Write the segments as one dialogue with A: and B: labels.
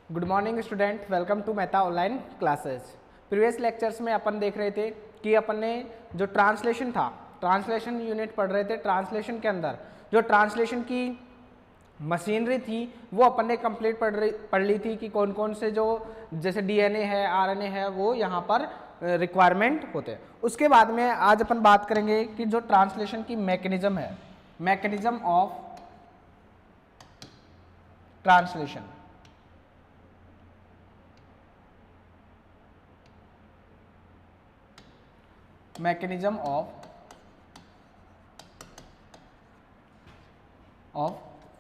A: Good morning student, welcome to Meta online classes. Previous lectures में अपन देख रहे थे कि अपन ने जो ट्रांसलेशन था, ट्रांसलेशन यूनिट पढ़ रहे थे। ट्रांसलेशन के अंदर जो ट्रांसलेशन की मशीनरी थी वो अपन ने कंप्लीट पढ़ ली थी कि कौन कौन से जो जैसे डीएनए है, आरएनए है, वो यहाँ पर रिक्वायरमेंट होते हैं। उसके बाद में आज अपन बात करेंगे कि जो ट्रांसलेशन की मैकेनिज्म है, mechanism of translation. Mechanism of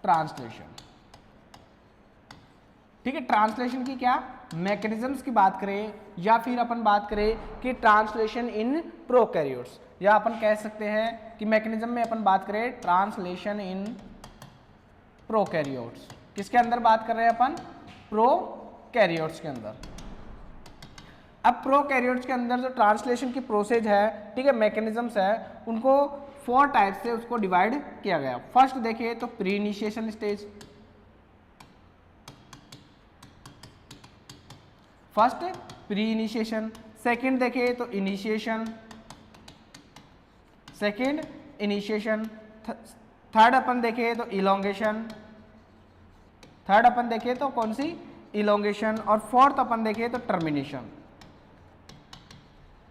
A: translation. ठीक है, ट्रांसलेशन की क्या मैकेनिज्म्स की बात करें या फिर अपन बात करें कि ट्रांसलेशन इन प्रोकैरियोट्स, या अपन कह सकते हैं कि मैकेनिज्म में अपन बात करें ट्रांसलेशन इन प्रोकैरियोट्स। किसके अंदर बात कर रहे हैं अपन? प्रोकैरियोट्स के अंदर। अब प्रोकैरियोट्स के अंदर जो ट्रांसलेशन की प्रोसेस है, ठीक है, मैकेनिज्म्स है, उनको 4 टाइप से उसको डिवाइड किया गया। फर्स्ट देखिए तो pre initiation stage, first pre initiation. Second देखिए तो इनिशिएशन, सेकेंड इनिशिएशन। थर्ड अपन देखें तो इलोंगेशन, थर्ड अपन देखें तो कौन सी? इलोंगेशन। और फोर्थ अपन देखें तो टर्मिनेशन,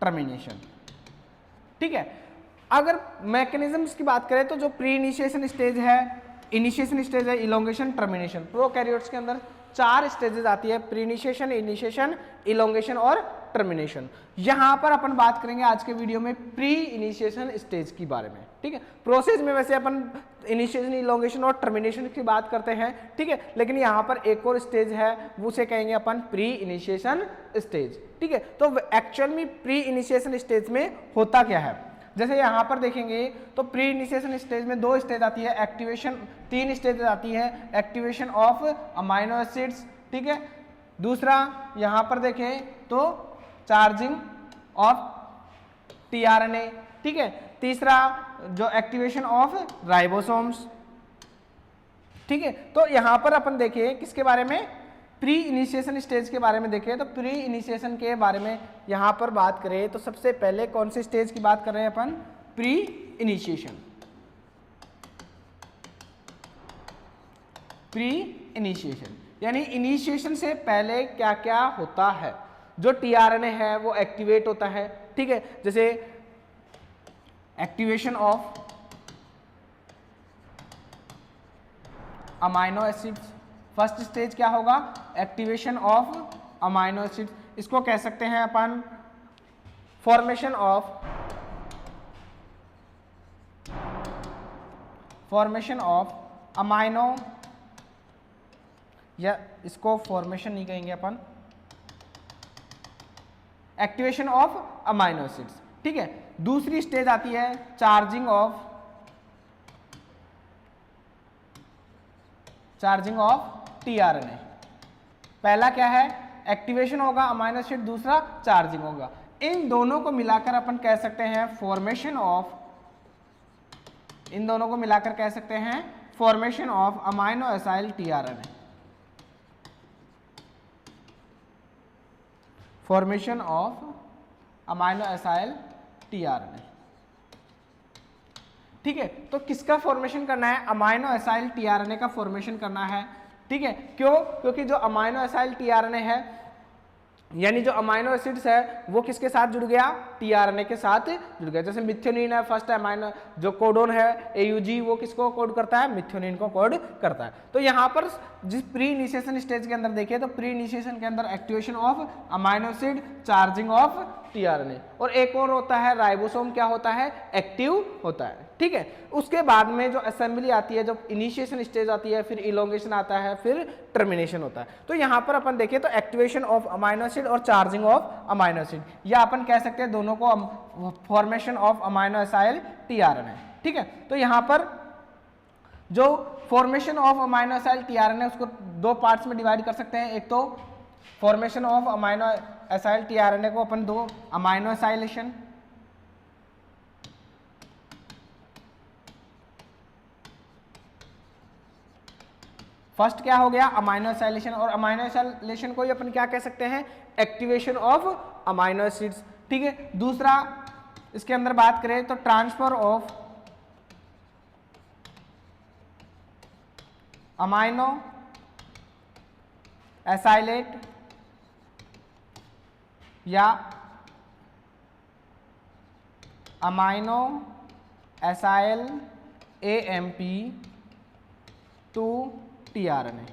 A: टर्मिनेशन। ठीक है, अगर मैकेनिज्म्स की बात करें तो जो प्री इनिशिएशन स्टेज है, इनिशिएशन स्टेज है, इलोंगेशन, टर्मिनेशन। प्रोकैरियोट्स के अंदर 4 स्टेजेस आती है, प्री इनिशिएशन, इनिशिएशन, इलोंगेशन और टर्मिनेशन। यहां पर अपन बात करेंगे आज के वीडियो में प्री इनिशिएशन स्टेज के बारे में। ठीक है, प्रोसेस में वैसे अपन इनिशिएशन, इलोंगेशन और टर्मिनेशन की बात करते हैं, ठीक है, लेकिन यहाँ पर एक और स्टेज है, उसे कहेंगे अपन प्री इनिशिएशन स्टेज। ठीक है, तो एक्चुअल में प्री इनिशिएशन स्टेज में होता क्या है, जैसे यहाँ पर देखेंगे तो प्री इनिशिएशन स्टेज में 2 स्टेज आती है, एक्टिवेशन, 3 स्टेज आती है, एक्टिवेशन ऑफ अमाइनो एसिड्स, ठीक है, दूसरा यहाँ पर देखें तो चार्जिंग ऑफ टीआरएनए, ठीक है, तीसरा जो एक्टिवेशन ऑफ राइबोसोम्स। ठीक है, तो यहाँ पर अपन देखें किसके बारे में? प्री इनिशिएशन स्टेज के बारे में देखें तो प्री इनिशिएशन के बारे में यहाँ पर बात करें तो सबसे पहले कौन से स्टेज की बात कर रहे हैं अपन? प्री इनिशिएशन, प्री इनिशिएशन यानी इनिशिएशन से पहले क्या क्या होता है। जो टीआरएनए है वो एक्टिवेट होता है, ठीक है, जैसे activation of amino acids. First stage क्या होगा? Activation of amino acids. इसको कह सकते हैं अपन फॉर्मेशन ऑफ अमाइनो, या इसको फॉर्मेशन नहीं कहेंगे अपन, एक्टिवेशन ऑफ अमाइनो एसिड्स। ठीक है, दूसरी स्टेज आती है चार्जिंग ऑफ टीआरएनए। पहला क्या है? एक्टिवेशन होगा अमाइनो एसिड, दूसरा चार्जिंग होगा। इन दोनों को मिलाकर अपन कह सकते हैं फॉर्मेशन ऑफ, इन दोनों को मिलाकर कह सकते हैं formation of amino acyl tRNA, formation of amino acyl tRNA. ठीक है, तो किसका फॉर्मेशन करना है? अमाइनो एसाइल टीआरएनए का फॉर्मेशन करना है। ठीक है, क्यों? क्योंकि जो अमाइनो एसाइल टीआरएनए है, यानी जो अमाइनो एसिड्स है वो किसके साथ जुड़ गया? टीआरएनए के साथ जुड़ गया। जैसे मिथ्योनिन है, फर्स्ट अमाइनो जो कोडोन है एयूजी, वो किसको कोड करता है? मिथ्योनिन को कोड करता है। तो यहाँ पर जिस प्री इनिशिएशन स्टेज के अंदर देखिए तो प्री इनिशिएशन के अंदर activation of amino acid, charging of tRNA, और एक और होता है राइबोसोम, क्या होता है? एक्टिव होता है। ठीक है, उसके बाद में जो असेंबली आती है, जो इनिशिएशन स्टेज आती है, फिर इलोंगेशन आता है, फिर टर्मिनेशन होता है। तो यहाँ पर अपन देखें तो एक्टिवेशन ऑफ अमाइनो एसिड और चार्जिंग ऑफ अमाइनो एसिड, या अपन कह सकते हैं दोनों को formation of amino acyl tRNA. ठीक है, तो यहाँ पर जो formation of amino acyl tRNA उसको 2 पार्ट्स में डिवाइड कर सकते हैं। एक तो formation of amino acyl tRNA को अपन 2 अमाइनो एसाइलेशन, फर्स्ट क्या हो गया, अमाइनो एसाइलेशन, और अमाइनो एसाइलेशन को ही अपन क्या कह सकते हैं, एक्टिवेशन ऑफ अमाइनो एसिड्स। ठीक है, दूसरा इसके अंदर बात करें तो ट्रांसफर ऑफ अमाइनो एसाइलेट या amino acyl AMP to tRNA।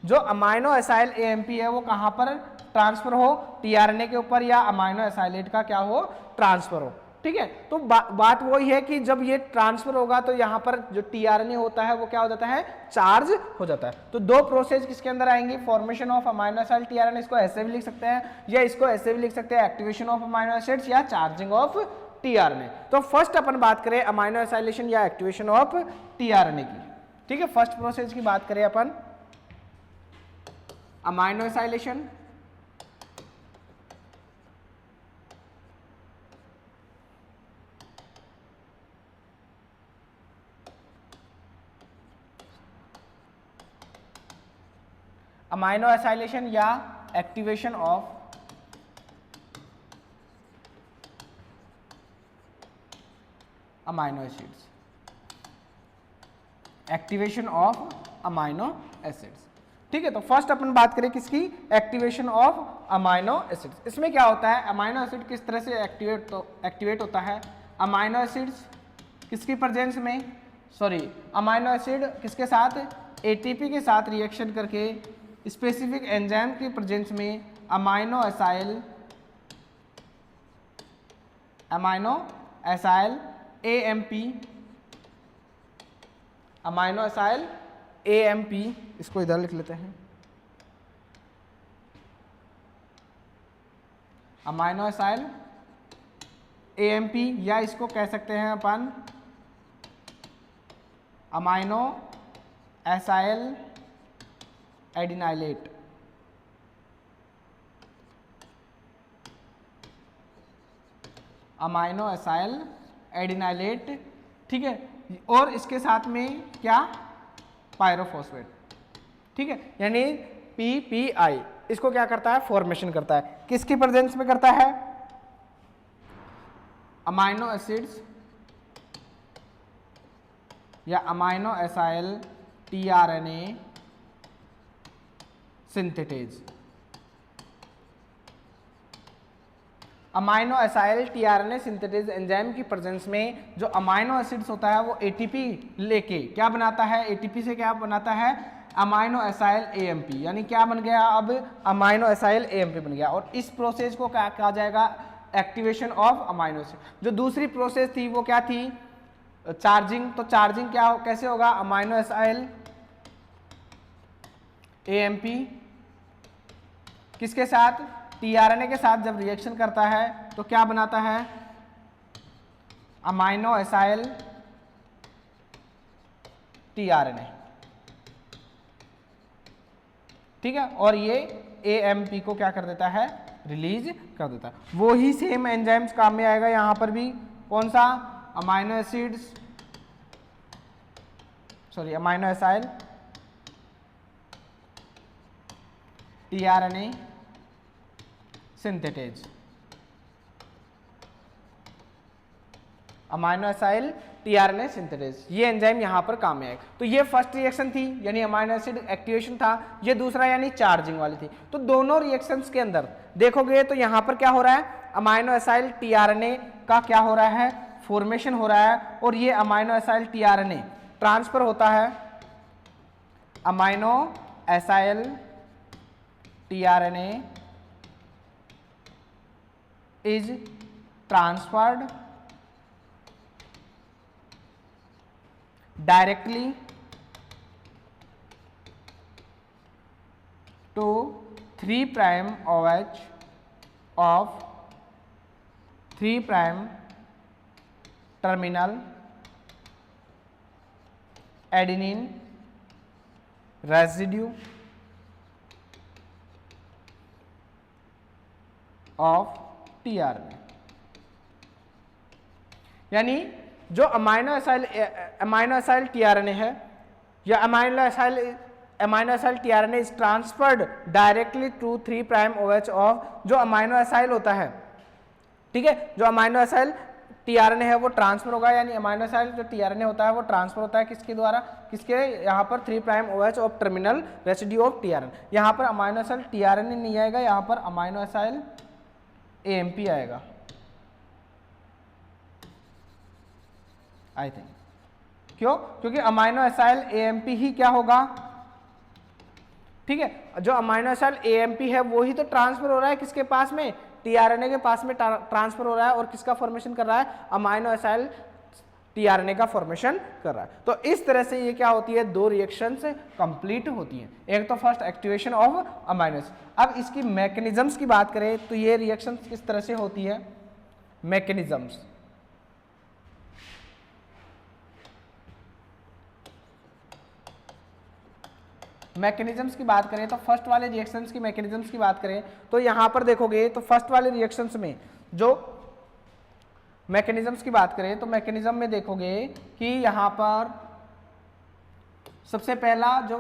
A: जो अमाइनो एसाइल AMP है वो कहां पर ट्रांसफर हो, tRNA के ऊपर, या अमाइनो एसाइलेट का क्या हो, ट्रांसफर हो। ठीक है, तो बात वही है कि जब ये ट्रांसफर होगा तो यहाँ पर जो tRNA होता है वो क्या हो जाता है, चार्ज हो जाता है। तो दो प्रोसेस किसके अंदर आएंगी, formation of amino acyl tRNA, इसको ऐसे भी लिख सकते हैं या इसको ऐसे भी लिख सकते हैं, एक्टिवेशन ऑफ अमाइनो एसिड्स या चार्जिंग ऑफ tRNA। तो फर्स्ट अपन बात करें अमाइनो एसाइलेशन या एक्टिवेशन ऑफ tRNA की। ठीक है, फर्स्ट प्रोसेस की बात करें अपन, अमाइनो एसाइलेशन या activation of amino acids, activation of amino acids. ठीक है, तो फर्स्ट अपन बात करें किसकी, एक्टिवेशन ऑफ अमाइनो एसिड्स। इसमें क्या होता है, अमाइनो एसिड किस तरह से एक्टिवेट होता है, अमाइनो एसिड्स किसकी प्रेजेंस में, अमाइनो एसिड किसके साथ, ATP के साथ रिएक्शन करके स्पेसिफिक एंजाइम की प्रेजेंस में अमाइनो एसाइल AMP, इसको इधर लिख लेते हैं, अमाइनो एसाइल AMP, या इसको कह सकते हैं अपन amino acyl adenylate. Amino acyl adenylate. ठीक है, और इसके साथ में क्या, पायरोफॉस्फेट। ठीक है, यानी PPI इसको क्या करता है, फॉर्मेशन करता है, किसकी प्रेजेंस में करता है, अमाइनो एसिड्स या amino acyl tRNA synthetase. Amino acyl tRNA synthetase enzyme की प्रेजेंस में जो अमाइनो एसिड्स होता है वो ATP लेके क्या बनाता है, ATP से क्या बनाता है, अमाइनो एसाइल AMP, यानी क्या बन गया, अब अमाइनो एसाइल AMP बन गया। और इस प्रोसेस को क्या कहा जाएगा, एक्टिवेशन ऑफ अमाइनो एसिड। जो दूसरी प्रोसेस थी वो क्या थी, चार्जिंग। तो चार्जिंग क्या कैसे होगा, अमाइनो एसाइल AMP किसके साथ, tRNA के साथ जब रिएक्शन करता है तो क्या बनाता है, अमाइनो एसाइल tRNA। ठीक है, और ये AMP को क्या कर देता है, रिलीज कर देता है। वो ही सेम एंजाइम्स काम में आएगा यहां पर भी, कौन सा, amino acyl tRNA synthetase. Amino acyl tRNA synthetase, ये एंजाइम यहां पर काम में आएगा। तो ये फर्स्ट रिएक्शन थी यानी अमाइनो एसिड एक्टिवेशन था, ये दूसरा यानी चार्जिंग वाली थी। तो दोनों रिएक्शंस के अंदर देखोगे तो यहां पर क्या हो रहा है, अमाइनो एसाइल tRNA का क्या हो रहा है, फॉर्मेशन हो रहा है, और ये अमाइनो एसाइल tRNA ट्रांसफर होता है, amino acyl tRNA is transferred directly to 3' OH of 3' terminal adenine residue of tRNA। यानी जो अमाइनो एसाइल tRNA है या amino acyl tRNA is transferred directly to 3 prime OH of, जो amino acyl होता है, ठीक है, जो अमाइनो एसाइल टीआरएनए है वो ट्रांसफर होगा, यानी अमाइनो एसाइल जो टीआरएनए होता है वो ट्रांसफर होता है किसके द्वारा, किसके, यहाँ पर 3 prime OH of terminal residue of tRNA. यहाँ पर अमाइनो एसाइल टीआरएनए नहीं आएगा, यहाँ पर अमाइनो एसाइल AMP आएगा आई थिंक। क्यों? क्योंकि अमाइनो एसाइल AMP ही क्या होगा, ठीक है, जो अमाइनो एसाइल AMP है वो ही तो ट्रांसफर हो रहा है किसके पास में, टीआरएनए के पास में ट्रांसफर हो रहा है, और किसका फॉर्मेशन कर रहा है, अमाइनो एसाइल टीआरएनए का फॉर्मेशन कर रहा है। तो इस तरह से ये क्या होती है, दो रिएक्शंस कंप्लीट होती हैं। एक तो first activation of amino acid. अब इसकी मैकेनिज्म्स की बात करें तो ये रिएक्शंस किस तरह से होती है, मैकेनिज्म्स, मैकेनिज्म्स की बात करें तो फर्स्ट वाले रिएक्शंस की मैकेनिज्म्स की बात करें तो यहां पर देखोगे तो फर्स्ट वाले रिएक्शंस में जो मैकेनिज्म्स की बात करें तो मैकेनिज्म में देखोगे कि यहां पर सबसे पहला जो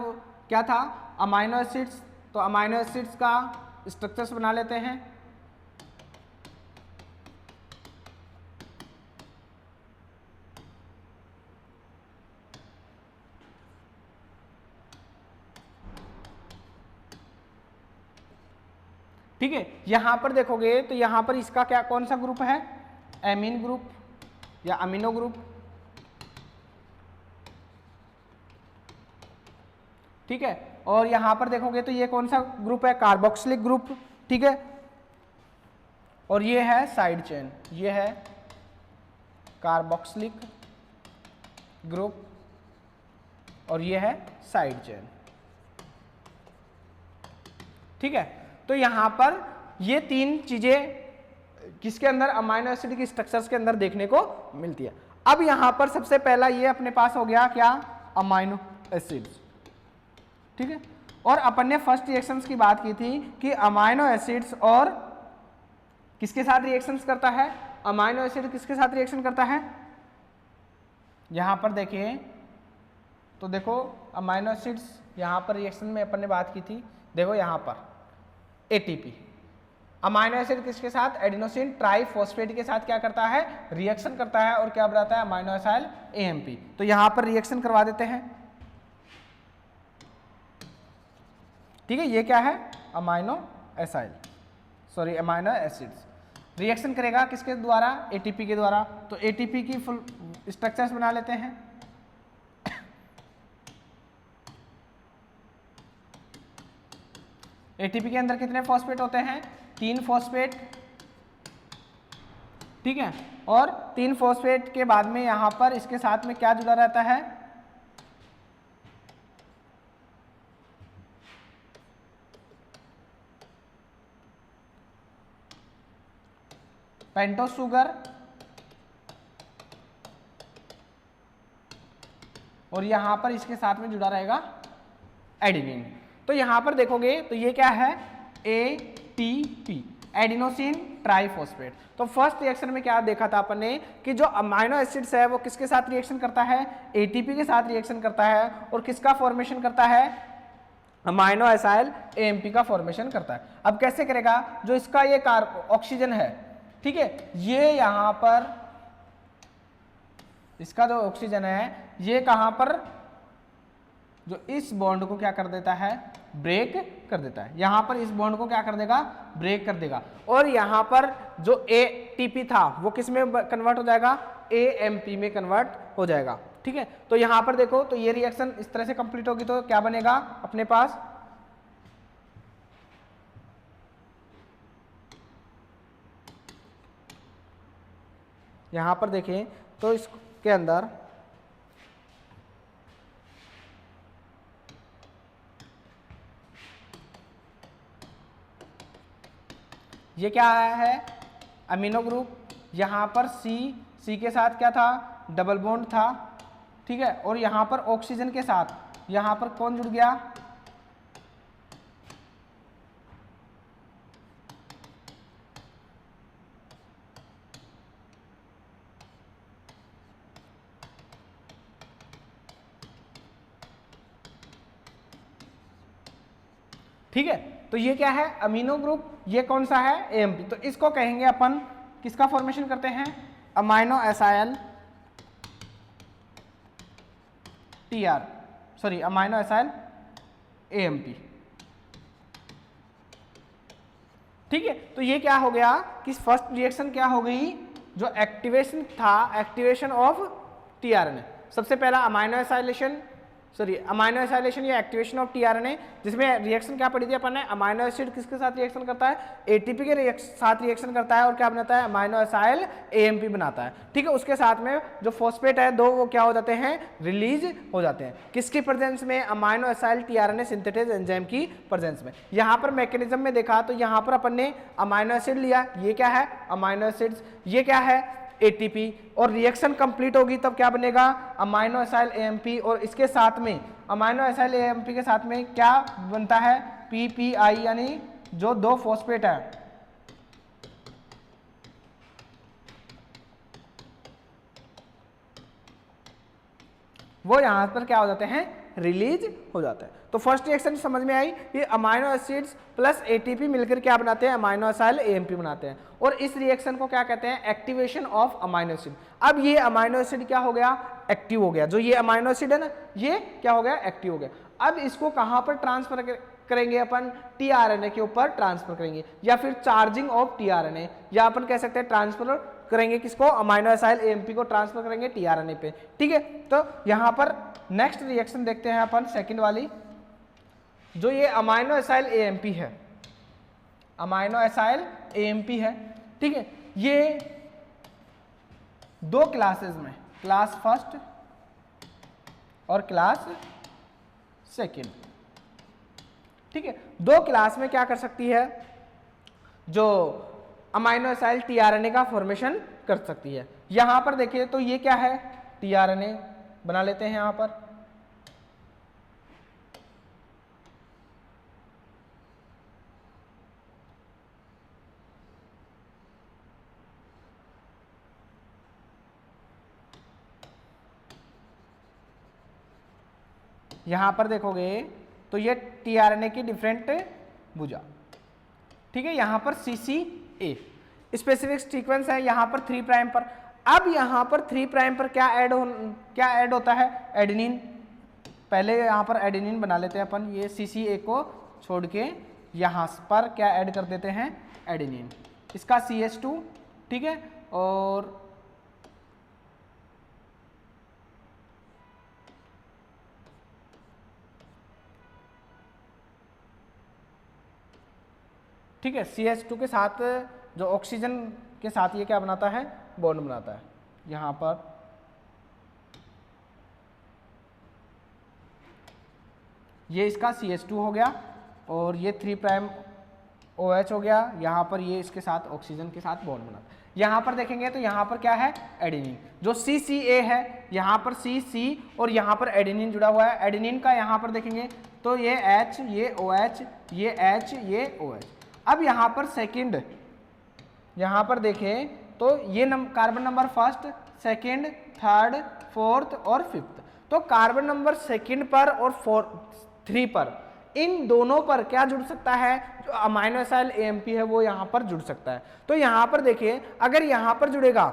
A: क्या था, अमाइनो एसिड्स, तो अमाइनो एसिड्स का स्ट्रक्चर्स बना लेते हैं। ठीक है, यहां पर देखोगे तो यहां पर इसका क्या, कौन सा ग्रुप है, एमीन ग्रुप या अमीनो ग्रुप, ठीक है। और यहां पर देखोगे तो ये कौन सा ग्रुप है, कार्बोक्सिलिक ग्रुप, ठीक है। और ये है साइड चेन, ये है कार्बोक्सिलिक ग्रुप और ये है साइड चेन, ठीक है। तो यहां पर ये तीन चीजें किसके अंदर, अमाइनो एसिड की स्ट्रक्चर्स के अंदर देखने को मिलती है। अब यहां पर सबसे पहला ये अपने पास हो गया क्या, अमाइनो एसिड्स, ठीक है। और अपन ने फर्स्ट रिएक्शंस की बात की थी कि अमाइनो एसिड्स और किसके साथ रिएक्शंस करता है, अमाइनो एसिड किसके साथ रिएक्शन करता है, यहां पर देखिए तो देखो अमाइनो एसिड्स यहां पर रिएक्शन में अपन ने बात की थी, देखो यहां पर ATP, अमाइनो एसिड किसके साथ, एडिनोसिन ट्राइफॉस्फेट के साथ क्या करता है, रिएक्शन करता है और क्या बनाता है, अमाइनो एसाइल AMP। तो यहां पर रिएक्शन करवा देते हैं, ठीक है। ये क्या है, amino acyl, sorry amino acids reaction करेगा किसके द्वारा, ATP के द्वारा। तो ATP की फुल स्ट्रक्चर्स बना लेते हैं। ATP के अंदर कितने फॉस्फेट होते हैं, 3 फॉस्फेट, ठीक है। और 3 फॉस्फेट के बाद में यहां पर इसके साथ में क्या जुड़ा रहता है, पेंटोस शुगर और यहां पर इसके साथ में जुड़ा रहेगा एडिनिन। तो यहां पर देखोगे तो ये क्या है, ATP, एडिनोसिन ट्राइफॉस्फेट। तो फर्स्ट रिएक्शन में क्या देखा था अपन ने कि जो अमाइनो एसिड्स है वो किसके साथ रिएक्शन करता है, ATP के साथ रिएक्शन करता है और किसका फॉर्मेशन करता है, अमाइनो एसाइल AMP का फॉर्मेशन करता है। अब कैसे करेगा, जो इसका ये ऑक्सीजन है, ठीक है, ये यहां पर इसका जो ऑक्सीजन है ये कहां पर, जो इस बॉन्ड को क्या कर देता है, ब्रेक कर देता है, यहां पर इस बॉन्ड को क्या कर देगा, ब्रेक कर देगा। और यहां पर जो ATP था वो किस में कन्वर्ट हो जाएगा, AMP में कन्वर्ट हो जाएगा, ठीक है। तो यहां पर देखो तो ये रिएक्शन इस तरह से कंप्लीट होगी तो क्या बनेगा अपने पास, यहां पर देखें तो इसके अंदर ये क्या है, अमीनो ग्रुप, यहां पर C के साथ क्या था, डबल बॉन्ड था, ठीक है। और यहां पर ऑक्सीजन के साथ यहां पर कौन जुड़ गया, ठीक है। तो ये क्या है, अमीनो ग्रुप, ये कौन सा है, एएमपी। तो इसको कहेंगे अपन, किसका फॉर्मेशन करते हैं, amino acyl TR, sorry amino acyl AMP. ठीक है। तो ये क्या हो गया कि फर्स्ट रिएक्शन क्या हो गई, जो एक्टिवेशन था, एक्टिवेशन ऑफ टीआरएनए, सबसे पहला amino acylation, sorry amino acylation या एक्टिवेशन ऑफ टीआरएनए, जिसमें रिएक्शन क्या पड़ी थी अपन ने, अमाइनो एसिड किसके साथ रिएक्शन करता है, एटीपी के साथ रिएक्शन करता है और क्या बनाता है, अमाइनो एसाइल एएमपी बनाता है। ठीक है। उसके साथ में जो फॉस्फेट है दो, वो क्या हो जाते हैं, रिलीज हो जाते हैं, किसकी प्रेजेंस में, amino acyl tRNA synthetase enzyme की प्रेजेंस में। यहाँ पर मैकेनिज्म में देखा तो यहाँ पर अपन ने अमाइनो एसिड लिया, ये क्या है, अमाइनो एसिड्स, ये क्या है, एटीपी, और रिएक्शन कंप्लीट होगी तब क्या बनेगा, अमाइनो एसाइल एएमपी, और इसके साथ में अमाइनो एसाइल एएमपी के साथ में क्या बनता है, पीपीआई, यानी जो दो फॉस्फेट है, वो यहां पर क्या हो जाते हैं, रिलीज हो जाता है। तो फर्स्ट रिएक्शन समझ में आई, ये अमाइनो एसिड्स प्लस एटीपी मिलकर क्या बनाते हैं, अमाइनो एसाइल एएमपी बनाते हैं, और इस रिएक्शन को क्या कहते हैं, एक्टिवेशन ऑफ अमाइनो एसिड। अब ये अमाइनो एसिड क्या हो गया, एक्टिव हो गया, जो ये अमाइनो एसिड है ना, ये क्या हो गया, एक्टिव हो गया। अब इसको कहां पर ट्रांसफर करेंगे अपन, टीआरएनए के ऊपर ट्रांसफर करेंगे, या फिर चार्जिंग ऑफ टीआरएनए, या अपन कह सकते हैं ट्रांसफर करेंगे किसको, अमाइनो एसाइल एएमपी को ट्रांसफर करेंगे टीआरएनए पे। ठीक है। तो यहां पर नेक्स्ट रिएक्शन देखते हैं अपन, सेकंड वाली, जो ये अमाइनो एसाइल एएमपी है, अमाइनो एसाइल एएमपी है। ठीक है। ये दो क्लासेस में, क्लास फर्स्ट और क्लास सेकंड। ठीक है। दो क्लास में क्या कर सकती है, जो अमाइनो एसाइल टीआरएनए का फॉर्मेशन कर सकती है। यहां पर देखिए तो ये क्या है, टीआरएनए बना लेते हैं यहां पर, यहां पर देखोगे तो ये टीआरएनए की डिफरेंट भुजा। ठीक है। यहां पर CCA स्पेसिफिक सीक्वेंस है, यहां पर 3 प्राइम पर। अब यहां पर 3 प्राइम पर क्या ऐड होता है, एडेनिन। पहले यहां पर एडेनिन बना लेते हैं अपन, ये CCA को छोड़ के यहां पर क्या ऐड कर देते हैं, एडेनिन, इसका CH2। ठीक है। और ठीक है, CH2 के साथ जो ऑक्सीजन के साथ ये क्या बनाता है, बॉन्ड बनाता है। यहां पर ये इसका CH2 हो गया, और ये 3 प्राइम OH हो गया, यहां पर ये इसके साथ ऑक्सीजन के साथ बॉन्ड बनाता है। यहां पर देखेंगे तो यहां पर क्या है, एडेनिन, जो CCA है, यहां पर CC और यहां पर एडेनिन जुड़ा हुआ है। एडेनिन का यहां पर देखेंगे तो ये H, ये OH, ये H, ये OH। अब यहां पर सेकंड, यहां पर देखें तो ये carbon number first, second, third, fourth और फिफ्थ। तो कार्बन नंबर सेकंड पर और 3 पर, इन दोनों पर क्या जुड़ सकता है, जो अमाइनो एसाइल एएमपी है वो यहां पर जुड़ सकता है। तो यहां पर देखिए, अगर यहां पर जुड़ेगा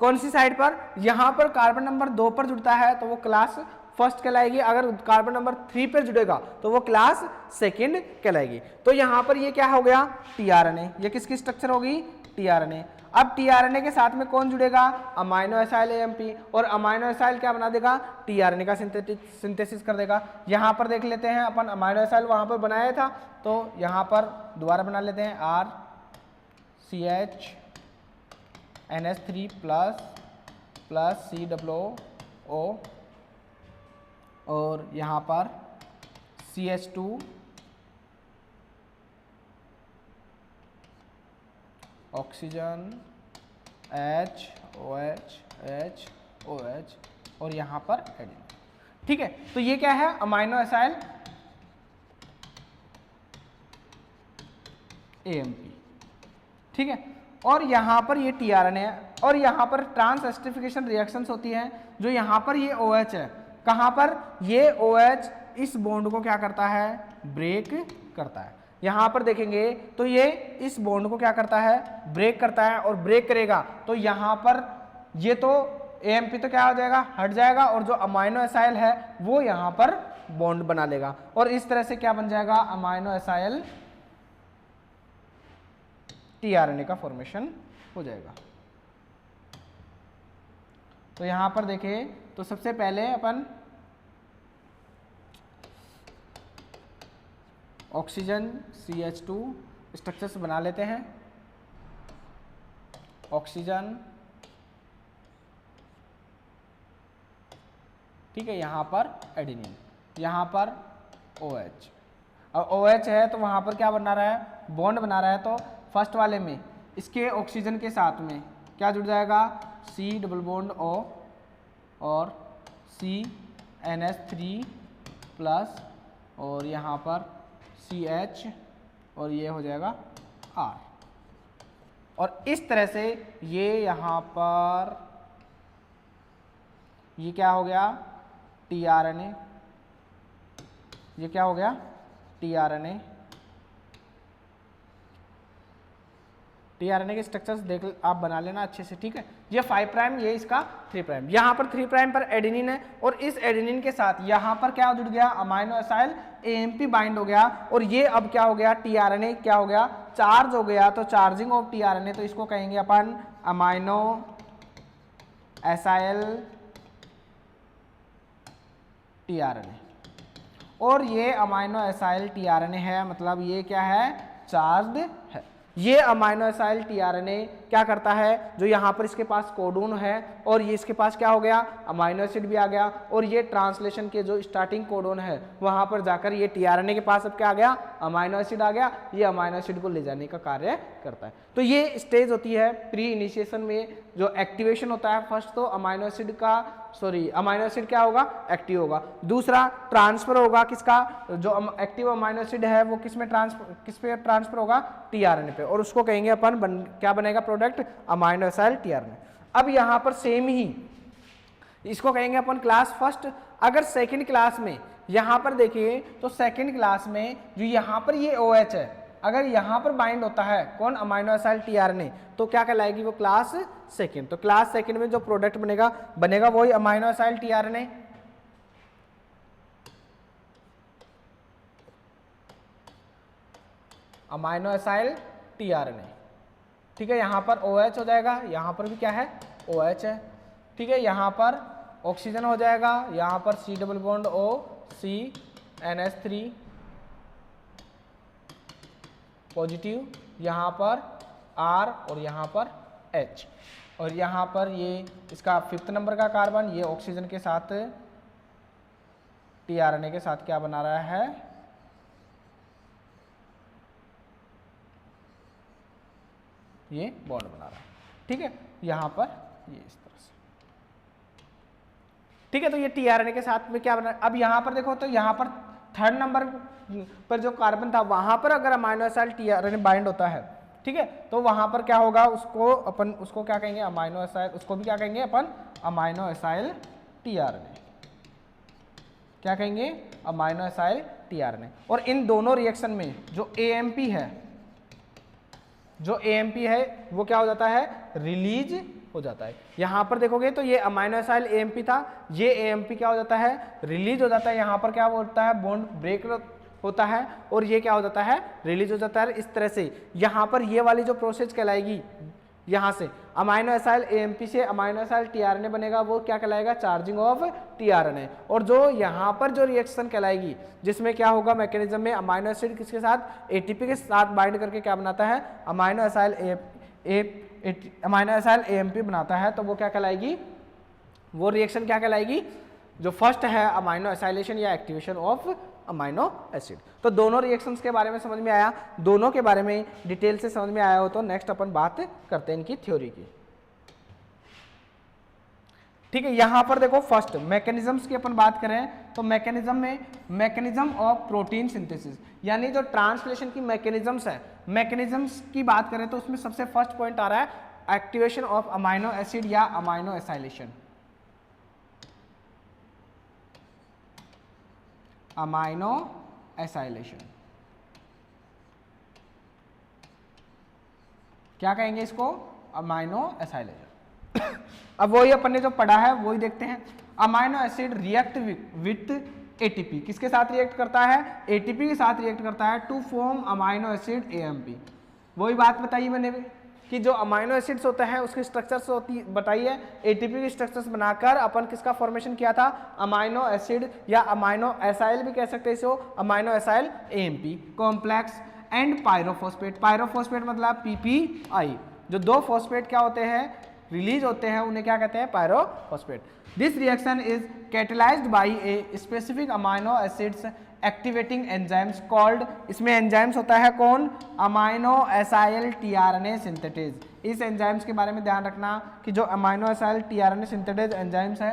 A: कौन सी साइड पर, यहां पर कार्बन नंबर 2 पर जुड़ता है तो वो क्लास फर्स्ट कहलाएगी, अगर कार्बन नंबर 3 पर जुड़ेगा तो वो क्लास सेकंड कहलाएगी। तो यहां पर ये क्या हो गया, टीआरएनए, ये किसकी स्ट्रक्चर होगी, टीआरएनए। अब टीआरएनए के साथ में कौन जुड़ेगा, अमाइनो एसाइल एएमपी, और अमाइनो एसाइल क्या बना देगा, टीआरएनए का सिंथेसिस कर देगा। यहां पर देख लेते हैं अपन, अमाइनो एसाइल वहां पर बनाया था, तो यहां पर दोबारा बना लेते हैं, RCH NH3+ COO, और यहाँ पर CH2 ऑक्सीजन OH और यहाँ पर एडेनिन। ठीक है। तो ये क्या है, अमाइनो एसाइल एएमपी। ठीक है। और यहाँ पर ये टीआरएनए है, और यहाँ पर ट्रांस एस्टरिफिकेशन रिएक्शंस होती हैं, जो यहाँ पर ये OH है, कहाँ पर, ये OH इस बॉन्ड को क्या करता है, ब्रेक करता है। यहां पर देखेंगे तो ये इस बॉन्ड को क्या करता है, ब्रेक करता है, और ब्रेक करेगा तो यहां पर ये तो AMP तो क्या हो जाएगा, हट जाएगा, और जो अमाइनो एसाइल है वो यहां पर बॉन्ड बना लेगा, और इस तरह से क्या बन जाएगा, अमाइनो एसाइल tRNA का फॉर्मेशन हो जाएगा। तो यहां पर देखें तो सबसे पहले अपन ऑक्सीजन CH2 स्ट्रक्चर्स बना लेते हैं। ऑक्सीजन, ठीक है, यहां पर एडेनिन, यहां पर OH, और OH है तो वहां पर क्या बना रहा है, बॉन्ड बना रहा है। तो फर्स्ट वाले में इसके ऑक्सीजन के साथ में क्या जुड़ जाएगा, C डबल बॉन्ड O और CNH3 प्लस, और यहाँ पर CH, और ये हो जाएगा R, और इस तरह से ये यहाँ पर ये क्या हो गया, tRNA, ये क्या हो गया, tRNA के स्ट्रक्चर्स देख आप बना लेना अच्छे से, ठीक है। ये 5 प्राइम, ये इसका 3 प्राइम, यहाँ पर 3 प्राइम पर एडेनिन है, और इस एडेनिन के साथ यहाँ पर क्या जुड़ गया, अमाइनो एसाइल AMP बाइंड हो गया, और ये अब क्या हो गया, tRNA क्या हो गया, चार्ज हो गया। तो चार्जिंग ऑफ tRNA, तो इसको कहेंगे अपन अमाइनो एसाइल tRNA, और ये अमाइनो एसाइल tRNA है, मतलब ये क्या है, चार्ज्ड है। ये अमाइनो एसाइल tRNA क्या करता है, जो यहाँ पर इसके पास कोडोन है, और ये इसके पास क्या हो गया, अमाइनो एसिड भी आ गया, और ये ट्रांसलेशन के जो स्टार्टिंग कोडोन है वहां पर जाकर ये tRNA के पास अब क्या आ गया, अमाइनो एसिड आ गया, ये अमाइनो एसिड को ले जाने का कार्य करता है। तो ये स्टेज होती है प्री इनिशिएशन में, जो एक्टिवेशन होता है। फर्स्ट तो अमाइनो एसिड क्या होगा, एक्टिव होगा। दूसरा ट्रांसफर होगा किसका, जो एक्टिव अमाइनो एसिड है वो किस पे ट्रांसफर होगा, tRNA पे, और उसको कहेंगे अपन क्या बनेगा प्रोडक्ट, अमाइनो एसाइल tRNA। अब यहाँ पर सेम ही इसको कहेंगे अपन क्लास फर्स्ट। अगर सेकंड क्लास में यहाँ पर देखिए तो सेकंड क्लास में जो यहाँ पर ये OH है, अगर यहाँ पर बाइंड होता है कौन, अमाइनो एसाइल tRNA, तो क्या कहलाएगी वो, क्लास सेकंड। तो क्लास सेकंड में जो प्रोडक्ट बनेगा वही amino acyl tRNA। Amino acyl tRNA, ठीक है, यहाँ पर OH हो जाएगा, यहाँ पर भी क्या है, OH है, ठीक है। यहाँ पर ऑक्सीजन हो जाएगा, यहाँ पर C double bond O, CNH3 positive, यहाँ पर R, और यहाँ पर H, और यहाँ पर ये इसका 5th नंबर का कार्बन, ये ऑक्सीजन के साथ tRNA के साथ क्या बना रहा है, ये बॉन्ड बना रहा है, ठीक है। यहाँ पर ये इस तरह से, ठीक है। तो ये tRNA के साथ में क्या बना, अब यहाँ पर देखो तो यहाँ पर 3rd नंबर पर जो कार्बन था वहां पर अगर अमाइनो एसाइल tRNA बाइंड होता है, ठीक है, तो वहां पर क्या होगा, उसको क्या कहेंगे, अमाइनो एसाइल, उसको भी क्या कहेंगे अपन, अमाइनो एसाइल tRNA, क्या कहेंगे, अमाइनो एसाइल tRNA। और इन दोनों रिएक्शन में जो AMP है वो क्या हो जाता है, रिलीज हो जाता है। यहां पर देखोगे तो ये अमाइनो एसाइल AMP था, ये AMP क्या हो जाता है, रिलीज हो जाता है। यहां पर क्या होता है, बॉन्ड ब्रेक होता है, और ये क्या हो जाता है, रिलीज हो जाता है। इस तरह से यहां पर ये वाली जो प्रोसेस कहलाएगी, यहां से अमाइनो एसाइल AMP से अमाइनो एसाइल tRNA बनेगा, वो क्या कहलाएगा, चार्जिंग ऑफ tRNA। और जो यहाँ पर जो रिएक्शन कहलाएगी, जिसमें क्या होगा मैकेनिज्म में, अमाइनो एसिड किसके साथ, ATP के साथ बाइंड करके क्या बनाता है, अमाइनो एसाइल AMP बनाता है, तो वो क्या कहलाएगी, वो रिएक्शन क्या कहलाएगी, जो फर्स्ट है अमाइनो एसाइलेशन या एक्टिवेशन ऑफ अमाइनो एसिड। तो दोनों रिएक्शंस के बारे में समझ में आया, दोनों के बारे में डिटेल से समझ में आया हो तो नेक्स्ट अपन बात करते हैं इनकी थ्योरी की, ठीक है। यहां पर देखो फर्स्ट मैकेनिज्म्स की अपन बात करें तो मैकेनिज्म ऑफ प्रोटीन सिंथेसिस, यानी जो ट्रांसलेशन की मैकेनिज्म्स की बात करें तो उसमें सबसे फर्स्ट पॉइंट आ रहा है एक्टिवेशन ऑफ अमाइनो एसिड या अमाइनो एसाइलेशन। Amino acylation. क्या कहेंगे इसको? Amino acylation. अब वही अपन ने जो पढ़ा है वही देखते हैं। Amino acid react with ATP, किसके साथ रिएक्ट करता है? एटीपी के साथ रिएक्ट करता है to form amino acid AMP. वही बात बताई मैंने भी कि जो अमाइनो एसिड्स होता है उसकी स्ट्रक्चर्स होती बताई है, एटीपी की स्ट्रक्चर्स बनाकर अपन किसका फॉर्मेशन किया था? अमाइनो एसिड या अमाइनो एसाइल भी कह सकते हैं इसको, amino acyl AMP complex and pyrophosphate. Pyrophosphate मतलब पीपीआई। जो दो फॉस्फेट क्या होते हैं? रिलीज होते हैं, उन्हें क्या कहते हैं? Pyrophosphate. This reaction is catalysed by a specific amino acids activating enzymes called, इसमें एंजाइम्स होता है कौन? Amino acyl tRNA synthetase. इस एंजाइम्स के बारे में ध्यान रखना कि जो amino acyl tRNA synthetase enzymes है,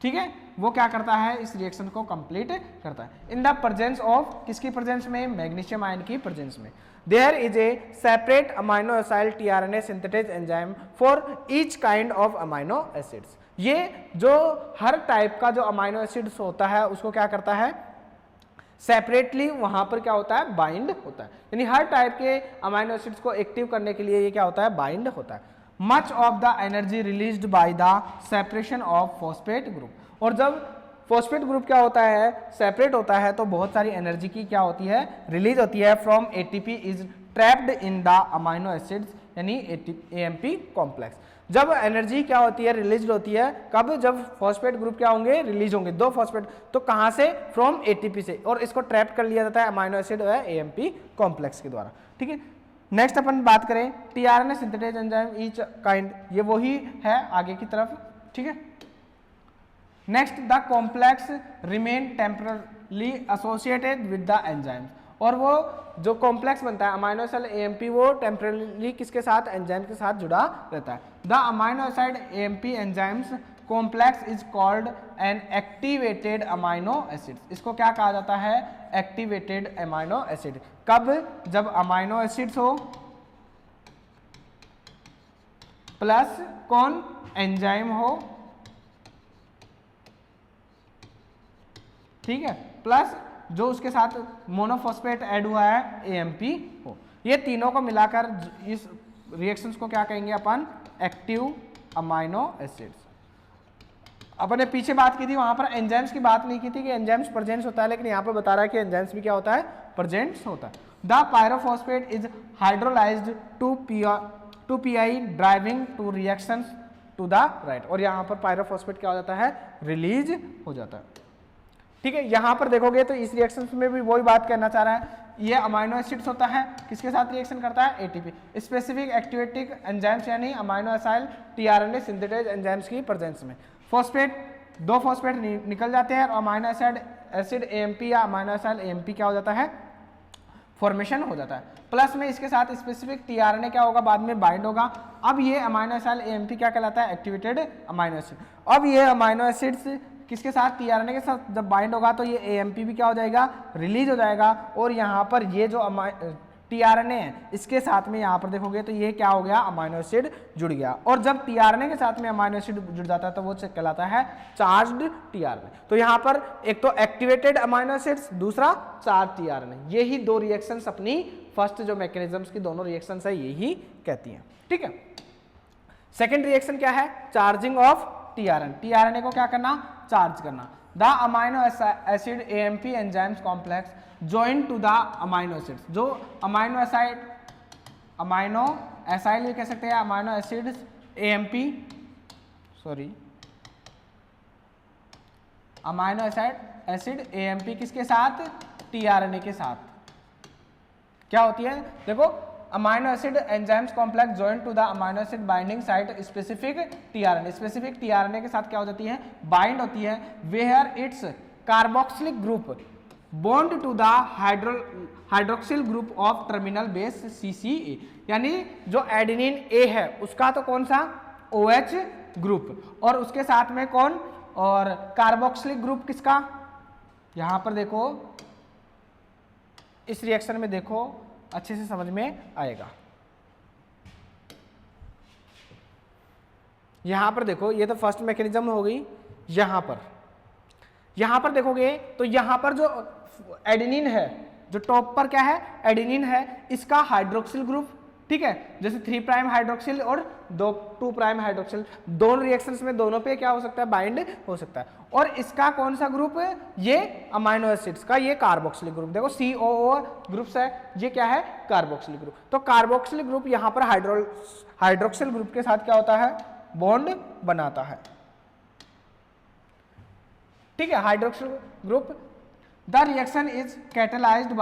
A: ठीक है, वो क्या करता है? इस रिएक्शन को कंप्लीट करता है इन द प्रेजेंस ऑफ, किसकी प्रेजेंस में? मैग्नीशियम आयन की प्रेजेंस में। There is a separate amino acyl tRNA synthetase enzyme for each kind of amino acids. ये जो हर टाइप का जो अमाइनो एसिड्स होता है उसको क्या करता है? सेपरेटली वहां पर क्या होता है? बाइंड होता है। यानी हर टाइप के अमाइनो एसिड्स को एक्टिव करने के लिए ये क्या होता है? बाइंड होता है। Much of the energy released by the separation of phosphate group. और जब फॉस्फेट ग्रुप क्या होता है? सेपरेट होता है तो बहुत सारी एनर्जी की क्या होती है? रिलीज होती है from ATP is trapped in the amino acids, यानी एएमपी कॉम्प्लेक्स। जब एनर्जी क्या होती है? रिलीज होती है कब? जब फॉस्फेट ग्रुप क्या होंगे? रिलीज होंगे, दो फॉस्फेट। तो कहां से? फ्रॉम एटीपी से, और इसको ट्रैप कर लिया जाता है अमाइनो एसिड और एएमपी कॉम्प्लेक्स के द्वारा। ठीक है, नेक्स्ट अपन बात करें tRNA synthetase enzyme each kind, ये वही है आगे की तरफ। ठीक है, next the complex remain temporarily associated with the enzyme. और वो जो कॉम्प्लेक्स बनता है अमाइनो एसिड एएमपी, वो टेम्परली किसके साथ? एंजाइम के साथ जुड़ा रहता है। The amino acid AMP enzymes complex is called an activated amino acid. इसको क्या कहा जाता है? Activated amino acid. कब? जब अमाइनो एसिड्स हो प्लस कौन? एंजाइम हो, ठीक है, प्लस जो उसके साथ मोनोफॉस्फेट ऐड हुआ है एएमपी हो। ये तीनों को मिलाकर इस रिएक्शंस को क्या कहेंगे अपन? Active amino acids. अपन ने पीछे बात की थी, वहां पर एंजाइम्स की बात नहीं की थी कि एंजाइम्स प्रेजेंस होता है, लेकिन यहाँ पर बता रहा है कि एंजाइम्स भी क्या होता है? प्रेजेंस होता है। The pyrophosphate is hydrolysed to PI driving to reactions to the right. और यहाँ पर पायरोफॉस्फेट क्या हो जाता है? रिलीज हो जाता है। ठीक है, यहां पर देखोगे तो इस रिएक्शन में भी वही बात कहना चाह रहा है। ये अमाइनो एसिड्स होता है, किसके साथ रिएक्शन करता है? एटीपी स्पेसिफिक एक्टिवेटिंग एंजाइम्स, यानी amino acyl tRNA synthetase enzymes की प्रेजेंस में। फॉस्फेट, दो फॉस्फेट निकल जाते हैं और अमाइनो एसिड एएमपी या अमाइनो एसाइल एएमपी क्या हो जाता है? फॉर्मेशन हो जाता है। प्लस में इसके साथ स्पेसिफिक टीआरएनए क्या होगा? बाद में बाइंड होगा। अब ये अमाइनो एसाइल एएमपी क्या कहलाता है? Activated amino acid. अब ये अमाइनो एसिड्स किसके साथ? टीआरएनए के साथ जब बाइंड होगा तो ये एएमपी भी क्या हो जाएगा? रिलीज हो जाएगा। और यहाँ पर ये जो टीआरएनए है इसके साथ में यहाँ पर देखोगे तो ये क्या हो गया? अमाइनो एसिड जुड़ गया। और जब टीआरएनए के साथ में अमाइनो एसिड जुड़ जाता है तो वो कहलाता है चार्ज्ड टीआरएनए। तो यहाँ पर एक तो एक्टिवेटेड अमाइनो एसिड्स, दूसरा चार्ज टीआरएनए। यही दो रिएक्शंस अपनी फर्स्ट जो मैकेनिज्म्स की दोनों रिएक्शंस है यही कहती हैं। ठीक है, सेकेंड रिएक्शन क्या है? Charging of tRNA. टीआरएनए को क्या करना? चार्ज करना। The amino acid AMP enzymes complex join to the amino acids. जो अमाइनो एसाइल भी कह सकते हैं, amino acids AMP, amino acid AMP किसके साथ? टीआरएनए के साथ क्या होती है? देखो, amino acid enzymes complex join to the amino acid binding site specific tRNA. Specific tRNA के साथ क्या हो जाती है? बाइंड होती है। Where its carboxylic group bond to the hydroxyl group of terminal base CCA। यानी जो एडेनिन ए है उसका तो कौन सा? OH ग्रुप, और उसके साथ में कौन? और कार्बोक्सिलिक ग्रुप किसका? यहां पर देखो, इस रिएक्शन में देखो, अच्छे से समझ में आएगा। यहां पर देखो, ये तो फर्स्ट मैकेनिज्म हो गई। यहां पर यहां पर देखोगे तो यहां पर जो एडेनिन है, जो टॉप पर क्या है एडेनिन है, इसका हाइड्रोक्सिल ग्रुप, ठीक है, जैसे 3 प्राइम हाइड्रोक्सिल और 2 प्राइम हाइड्रोक्सिल, दोनों रिएक्शंस में दोनों पे क्या हो सकता है बाइंड हो सकता है। और इसका कौन सा ग्रुप है, ये अमाइनो एसिड्स का ये कार्बोक्सिल ग्रुप, देखो COO ग्रुप्स है, ये क्या है कार्बोक्सिल ग्रुप। तो कार्बोक्सिल ग्रुप यहां पर हाइड्रोक्सिल ग्रुप के साथ क्या होता है बॉन्ड बनाता है, ठीक है, hydroxyl group. The reaction is catalysed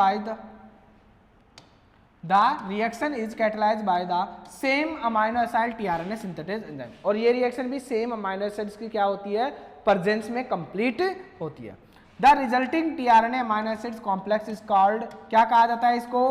A: by the same amino acid tRNA synthetase enzyme, और ये रिएक्शन भी सेम अमाइनो एसिड्स की क्या होती है प्रेजेंस में कंप्लीट होती है। The resulting tRNA amino acids complex is called, क्या कहा जाता है इसको,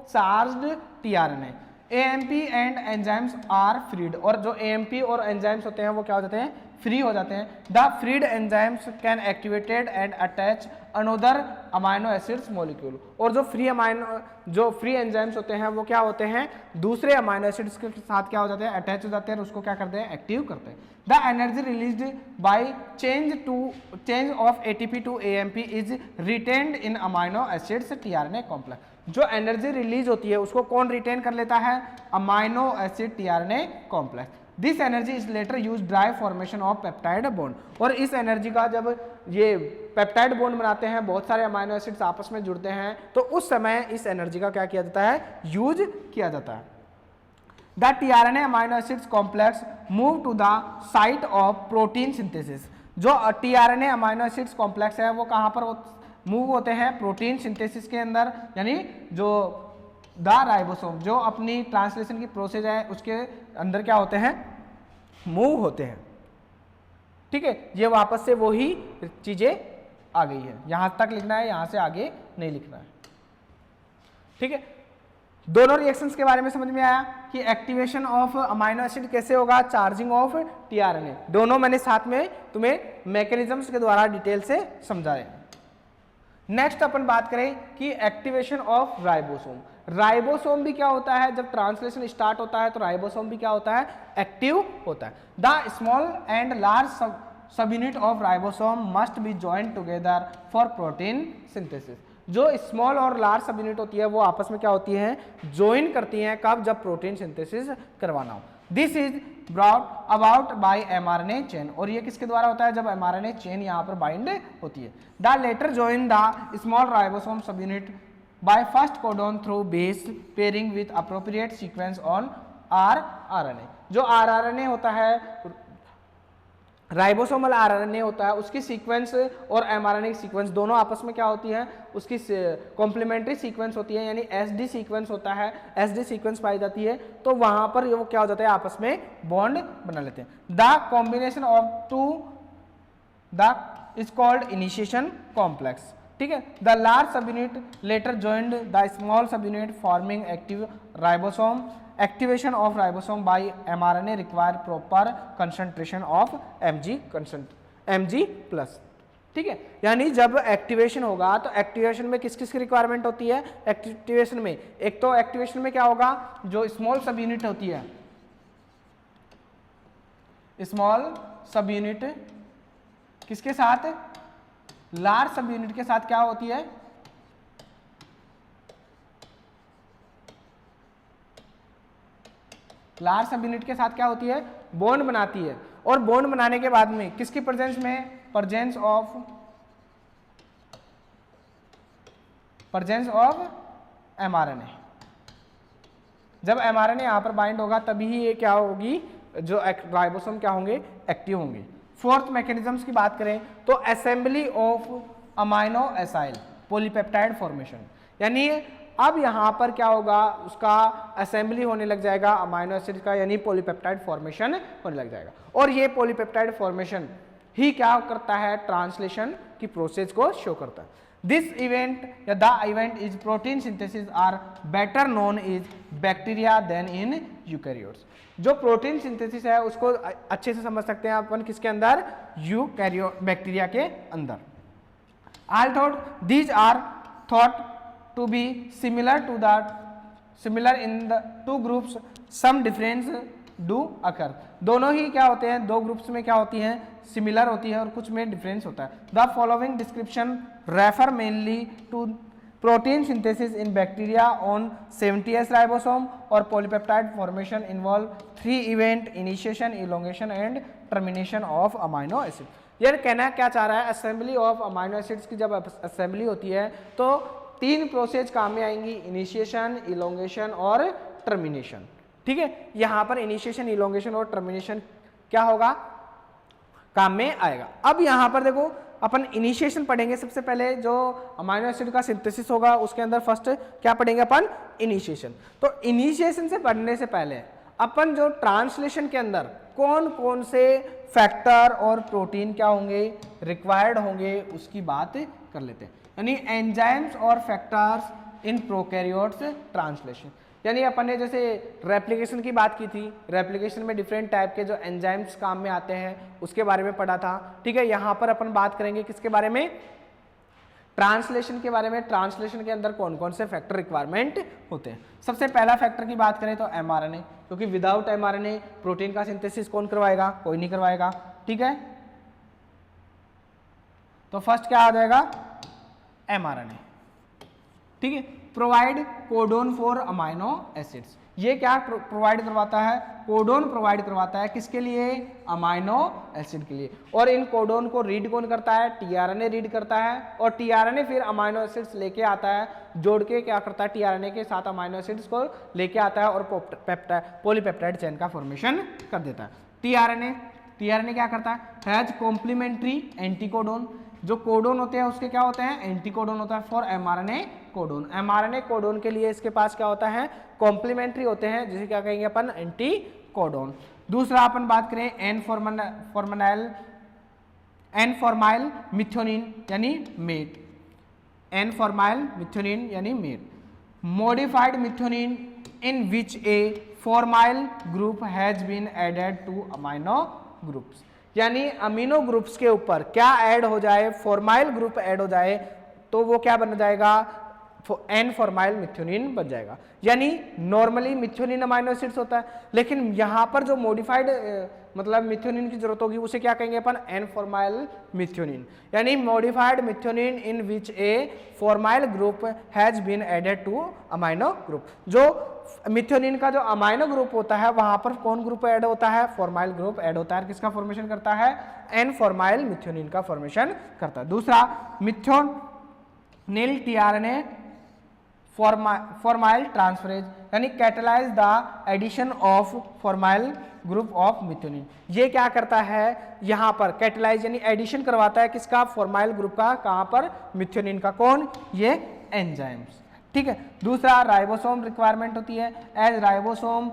A: charged tRNA। AMP and enzymes are freed, और जो AMP और एंजाइम्स होते हैं वो क्या हो जाते हैं फ्री हो जाते हैं। The freed enzymes can activated and attach another amino acids molecule, और जो फ्री एंजाइम्स होते हैं वो क्या होते हैं दूसरे अमाइनो एसिड्स के साथ क्या हो जाते हैं अटैच हो जाते हैं और उसको क्या करते हैं एक्टिव करते हैं। The energy released by change of ATP to AMP is retained in amino acids tRNA complex, जो एनर्जी रिलीज होती है उसको कौन रिटेन कर लेता है amino acid tRNA complex. This energy is later use drive formation of peptide bond, और इस एनर्जी का जब ये पेप्टाइड बॉन्ड बनाते हैं बहुत सारे अमाइनो एसिड्स आपस में जुड़ते हैं तो उस समय इस एनर्जी का क्या किया जाता है यूज किया जाता है। The tRNA amino acids complex move to the site of protein synthesis, जो tRNA अमाइनो एसिड्स कॉम्प्लेक्स है वो कहाँ पर मूव होते हैं प्रोटीन सिंथेसिस के अंदर, यानी जो द राइबोसोम जो अपनी ट्रांसलेशन की प्रोसेस है उसके अंदर क्या होते हैं मूव होते हैं, ठीक है। ये वापस से वही चीजें आ गई है, यहां तक लिखना है, यहां से आगे नहीं लिखना है, ठीक है। दोनों रिएक्शंस के बारे में समझ में आया कि एक्टिवेशन ऑफ अमाइनो एसिड कैसे होगा, चार्जिंग ऑफ tRNA, दोनों मैंने साथ में तुम्हें मैकेनिज्म्स के द्वारा डिटेल से समझाए। नेक्स्ट अपन बात करें कि एक्टिवेशन ऑफ राइबोसोम। राइबोसोम भी क्या होता है, जब ट्रांसलेशन स्टार्ट होता है तो राइबोसोम भी क्या होता है एक्टिव होता है। द स्मॉल एंड लार्ज सब unit of ribosome must be joint together for protein synthesis, जो स्मॉल और लार्ज सब यूनिट होती है वो आपस में क्या होती है ज्वाइन करती हैं, कब, जब प्रोटीन सिंथेसिस करवाना हो। This is brought about by mRNA chain, और ये किसके द्वारा होता है जब mRNA चेन यहाँ पर बाइंड होती है। The latter join the small ribosome subunit by first codon through base pairing with appropriate sequence on rRNA, जो rRNA होता है राइबोसोमल RNA होता है उसकी सीक्वेंस और mRNA की सीक्वेंस दोनों आपस में क्या होती है उसकी कॉम्प्लीमेंट्री सीक्वेंस होती है, यानी SD सीक्वेंस होता है, SD सीक्वेंस पाई जाती है तो वहां पर वो क्या हो जाता है आपस में बॉन्ड बना लेते हैं। The combination of two the is called initiation complex, ठीक है। The large subunit later joined the small subunit forming active ribosome. Activation of ribosome by mRNA require proper concentration of mg plus, ठीक है। यानी जब activation होगा तो activation में किस किस की रिक्वायरमेंट होती है, एक्टिवेशन में एक तो एक्टिवेशन में क्या होगा जो स्मॉल सब यूनिट होती है, स्मॉल सब यूनिट किसके साथ, लार्ज सब यूनिट के साथ क्या होती है, लार्ज सब यूनिट के साथ क्या होती है बॉन्ड बनाती है, और बॉन्ड बनाने के बाद में किसकी प्रेजेंस में, प्रेजेंस ऑफ mRNA। जब mRNA यहां पर बाइंड होगा तभी ही ये क्या होगी जो राइबोसोम क्या होंगे एक्टिव होंगे। फोर्थ मैकेनिज्म्स की बात करें तो assembly of amino acyl polypeptide formation, यानी अब यहाँ पर क्या होगा उसका असेंबली होने लग जाएगा अमाइनो एसिड का, यानी पॉलीपेप्टाइड फॉर्मेशन होने लग जाएगा, और ये पॉलीपेप्टाइड फॉर्मेशन ही क्या करता है ट्रांसलेशन की प्रोसेस को शो करता है। दिस इवेंट या the event is protein synthesis are better known is bacteria than in eukaryotes. जो प्रोटीन सिंथेसिस है उसको अच्छे से समझ सकते हैं अपन किसके अंदर, यूकैरियोट बैक्टीरिया के अंदर। I thought these are thought to be similar in the two groups, some difference do occur। दोनों ही क्या होते हैं, दो ग्रुप्स में क्या होती हैं सिमिलर होती है और कुछ में डिफरेंस होता है। The following description refer mainly to protein synthesis in bacteria on 70s ribosome और polypeptide formation involve 3 event initiation, elongation and termination of amino acid. ये कहना क्या चाह रहा है, असेंबली ऑफ अमाइनो एसिड्स की जब असेंबली होती है तो 3 प्रोसेस काम में आएंगी, इनिशिएशन, इलोंगेशन और टर्मिनेशन। ठीक है, यहां पर इनिशिएशन, इलोंगेशन और टर्मिनेशन क्या होगा, काम में आएगा। अब यहां पर देखो अपन इनिशिएशन पढ़ेंगे। सबसे पहले जो अमाइनो एसिड का सिंथेसिस होगा उसके अंदर फर्स्ट क्या पढ़ेंगे अपन, इनिशिएशन। तो इनिशिएशन से पढ़ने से पहले अपन जो ट्रांसलेशन के अंदर कौन कौन से फैक्टर और प्रोटीन क्या होंगे, रिक्वायर्ड होंगे, उसकी बात कर लेते हैं। यानी एंजाइम्स और फैक्टर्स इन प्रोकैरियोट्स ट्रांसलेशन। यानी अपन ने जैसे रेप्लिकेशन की बात की थी, रेप्लिकेशन में डिफरेंट टाइप के जो एंजाइम्स काम में आते हैं उसके बारे में पढ़ा था। ठीक है, यहाँ पर अपन बात करेंगे किसके बारे में, ट्रांसलेशन के बारे में। ट्रांसलेशन के अंदर कौन कौन से फैक्टर रिक्वायरमेंट होते हैं। सबसे पहला फैक्टर की बात करें तो एमआरएनए, क्योंकि विदाउट एमआरएनए प्रोटीन का सिंथेसिस कौन करवाएगा, कोई नहीं करवाएगा। ठीक है, तो फर्स्ट क्या आ जाएगा, एमआरएनए। ठीक है, provide codon for amino acids. ये क्या प्रोवाइड करवाता है, कोडोन प्रोवाइड करवाता है किसके लिए, अमाइनो एसिड के लिए। और इन कोडोन को रीड कौन करता है, टीआरएनए रीड करता है। और टीआरएनए फिर अमाइनो एसिड्स लेके आता है, जोड़ के क्या करता है, टीआरएनए के साथ अमाइनो एसिड्स को लेके आता है और पॉलीपेप्टाइड चेन का फॉर्मेशन कर देता है। टीआरएनए क्या करता है, हैज कॉम्प्लीमेंट्री एंटीकोडोन। जो कोडोन होते हैं उसके क्या होते हैं, एंटीकोडोन होता है for mRNA codon. MRNA codon के लिए इसके पास क्या होता है, कॉम्प्लीमेंट्री होते हैं, जिसे क्या कहेंगे अपन, एंटीकोडोन। दूसरा अपन बात करें एन फॉर्माइल मिथ्योनिन यानी मेट, एन फॉर्माइल मिथ्योनिन यानी Met. Modified methionine in which a formyl group has been added to amino groups. यानी अमीनो ग्रुप्स के ऊपर क्या ऐड हो जाए, फॉर्माइल ग्रुप ऐड हो जाए तो वो क्या बन जाएगा, एन फॉर्माइल मिथ्योनिन बन जाएगा। यानी नॉर्मली मिथ्योनिन अमाइनो एसिड्स होता है, लेकिन यहां पर जो मॉडिफाइड मतलब मिथ्योनिन की जरूरत होगी उसे क्या कहेंगे अपन, एन फॉर्माइल मिथ्योनिन। यानी modified methionine in which a formyl group has been added to amino group. जो मिथ्योनिन का जो अमाइनो ग्रुप होता है वहां पर कौन ग्रुप ऐड होता है, फॉर्माइल ग्रुप ऐड होता है। किसका फॉर्मेशन करता है, एन फॉर्माइल मिथ्योनिन का फॉर्मेशन करता है। दूसरा मिथ्योनिल टीआरएनए फॉर्माइल ट्रांसफरेज, यानी catalyse the addition of formyl group of methionine. ये क्या करता है, यहाँ पर कैटेलाइज यानी एडिशन करवाता है किसका, फॉर्माइल ग्रुप का, कहाँ पर, मिथ्योनिन का। कौन, ये एंजाइम्स। ठीक है, दूसरा राइबोसोम रिक्वायरमेंट होती है as ribosome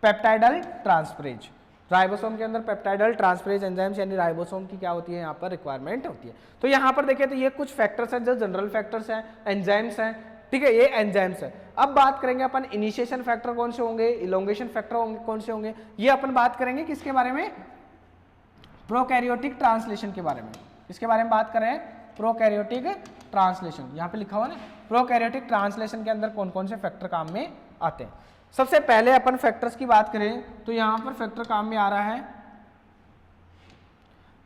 A: peptidyl transferase. Ribosome के अंदर पेप्टाइडल ट्रांसफरेज एंजाइम्स यानी राइबोसोम की क्या होती है, यहाँ पर रिक्वायरमेंट होती है। तो यहाँ पर देखिए तो ये कुछ फैक्टर्स हैं जो जनरल फैक्टर्स हैं, एंजाइम्स हैं। ठीक है, ये एंजाइम्स है। अब बात करेंगे अपन इनिशिएशन फैक्टर कौन से होंगे, इलोंगेशन फैक्टर होंगे कौन से होंगे। ये अपन बात करेंगे किसके बारे में, प्रोकैरियोटिक ट्रांसलेशन के बारे में। इसके बारे में बात करें, प्रोकैरियोटिक ट्रांसलेशन, यहाँ पे लिखा हुआ ना, प्रोकैरियोटिक ट्रांसलेशन के अंदर कौन कौन से फैक्टर काम में आते हैं। सबसे पहले अपन फैक्टर्स की बात करें तो यहाँ पर फैक्टर काम में आ रहा है,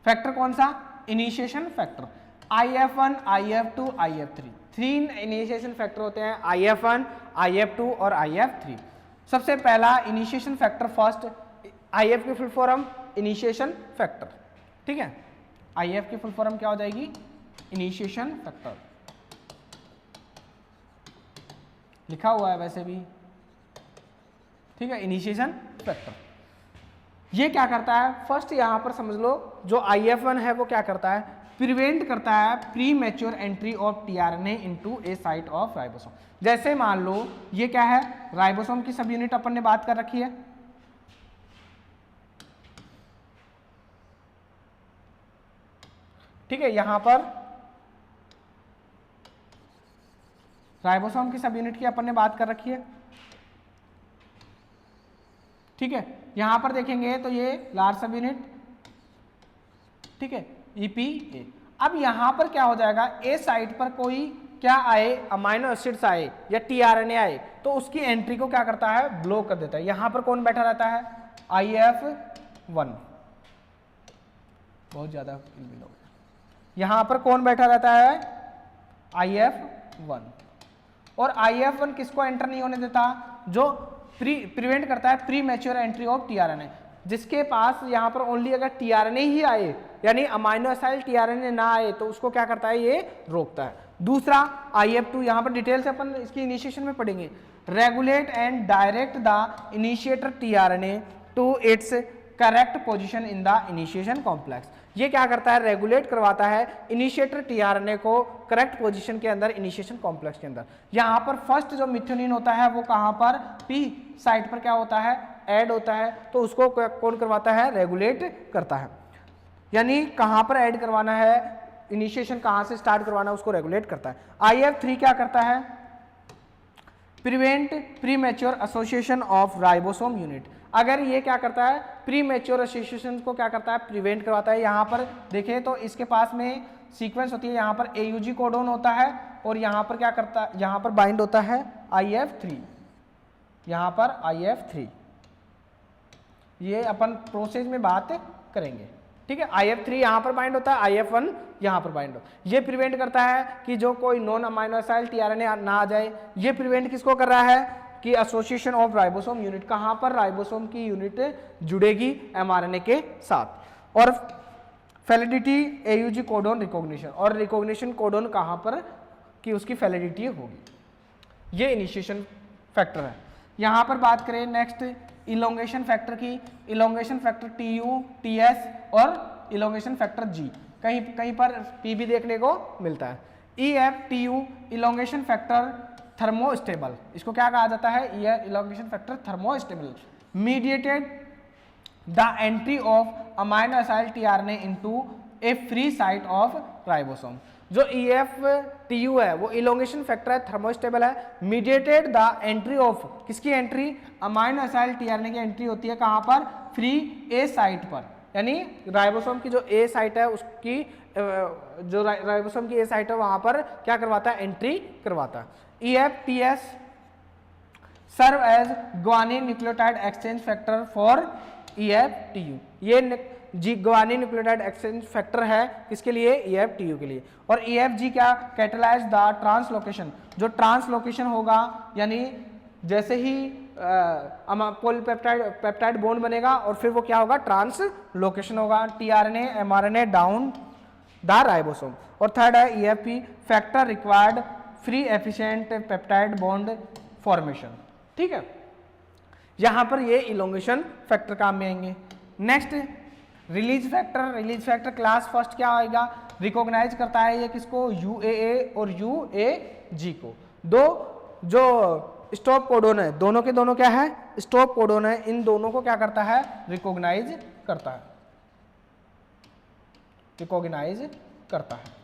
A: फैक्टर कौन सा, initiation factor, IF1, IF2, IF3। 3 initiation factor होते हैं, IF1, IF2 और IF3। सबसे पहला इनिशिएशन फैक्टर फर्स्ट, IF की फुल फॉर्म इनिशिएशन फैक्टर। ठीक है, IF की फुल फॉर्म क्या हो जाएगी, इनिशिएशन फैक्टर, लिखा हुआ है वैसे भी। ठीक है, इनिशिएशन फैक्टर ये क्या करता है, फर्स्ट यहां पर समझ लो जो IF1 है वो क्या करता है, प्रिवेंट करता है pre mature entry of tRNA into A site of ribosome. जैसे मान लो ये क्या है, राइबोसोम की सब यूनिट अपन ने बात कर रखी है। ठीक है, यहां पर राइबोसोम की सब यूनिट की अपन ने बात कर रखी है। ठीक है, यहां पर देखेंगे तो ये लार्ज सब यूनिट, ठीक है, EPA। अब यहां पर क्या हो जाएगा, ए साइट पर कोई क्या आए, अमाइनो एसिड्स आए या टीआरएनए आए तो उसकी एंट्री को क्या करता है, ब्लॉक कर देता है। यहां पर कौन बैठा रहता है, IF1। बहुत ज़्यादा इल्बिल हो गया। यहाँ पर कौन बैठा रहता है, IF1, और IF1 किसको एंटर नहीं होने देता, जो प्रिवेंट करता है pre mature entry of tRNA, जिसके पास यहाँ पर ओनली अगर tRNA ही आए, यानी अमाइनो एसिड tRNA ना आए, तो उसको क्या करता है, ये रोकता है। दूसरा IF2, यहाँ पर डिटेल से अपन इसकी इनिशिएशन में पढ़ेंगे, regulate and direct the initiator tRNA to its correct position in the initiation complex. ये क्या करता है, रेगुलेट करवाता है इनिशिएटर tRNA को करेक्ट पोजीशन के अंदर, इनिशिएशन कॉम्प्लेक्स के अंदर। यहाँ पर फर्स्ट जो मिथ्योनिन होता है वो कहाँ पर, P साइट पर क्या होता है, ऐड होता है, तो उसको कौन करवाता है, रेगुलेट करता है। यानी कहाँ पर ऐड करवाना है, इनिशिएशन कहाँ से स्टार्ट करवाना है, उसको रेगुलेट करता है। IF3 क्या करता है, prevent pre mature association of ribosome unit. अगर ये क्या करता है, प्री मैच्योर एसोसिएशन को क्या करता है, प्रिवेंट करवाता है। यहाँ पर देखें तो इसके पास में सीक्वेंस होती है, यहाँ पर AUG कोडोन होता है, और यहाँ पर क्या करता है, यहाँ पर बाइंड होता है IF3, यहाँ पर IF3, ये अपन प्रोसेस में बात करेंगे, ठीक है। IF3 यहाँ पर बाइंड होता है, IF1 यहाँ पर बाइंड हो। ये प्रिवेंट करता है कि जो कोई नॉन अमाइनो एसिड tRNA ना आ जाए। ये प्रिवेंट किसको कर रहा है, कि एसोसिएशन ऑफ राइबोसोम यूनिट, कहाँ पर राइबोसोम की यूनिट जुड़ेगी mRNA के साथ। और वैलिडिटी AUG कोडोन रिकॉग्निशन, और रिकॉग्निशन कोडोन कहाँ पर कि उसकी वैलिडिटी होगी। ये इनिशिएशन फैक्टर है। यहाँ पर बात करें नेक्स्ट इलोंगेशन फैक्टर की, इलोंगेशन फैक्टर TU, TS और इलोंगेशन फैक्टर G, कहीं कहीं पर P भी देखने को मिलता है। EF-TU इलोंगेशन फैक्टर थर्मोस्टेबल, इसको क्या कहा जाता है, ये elongation factor thermostable, mediated the entry of amino acid tRNA into A free site of ribosome. जो EF-TU है वो इलोंगेशन फैक्टर है, थर्मोस्टेबल है, मीडिएटेड द एंट्री ऑफ, किसकी एंट्री, अमाइनो एसिड tRNA की एंट्री होती है कहाँ पर, फ्री ए साइट पर, यानी राइबोसोम की जो ए साइट है उसकी, जो राइबोसोम की ए साइट है वहाँ पर क्या करवाता है, एंट्री करवाता है। EF-TS serve as guanine nucleotide exchange factor for EF-TU, ये ग्वानिन न्यूक्लियोटाइड एक्सचेंज फैक्टर है किसके लिए, EF-TU के लिए। और EF-G क्या, कैटलाइज द ट्रांसलोकेशन, जो ट्रांसलोकेशन होगा, यानी जैसे ही पॉलीपेप्टाइड बॉन्ड बनेगा और फिर वो क्या होगा, ट्रांसलोकेशन होगा, tRNA mRNA down the ribosome. और थर्ड है EF-P factor required free efficient peptide bond formation, ठीक है। यहां पर ये इलोंगेशन फैक्टर काम में आएंगे। Next release factor, release factor class first क्या आएगा, रिकॉग्नाइज करता है ये किसको, UAA और UAG को। दो जो स्टॉप कोडोन है, दोनों के दोनों क्या है, स्टॉप कोडोन है, इन दोनों को क्या करता है, रिकॉग्नाइज करता है, रिकॉग्नाइज करता है,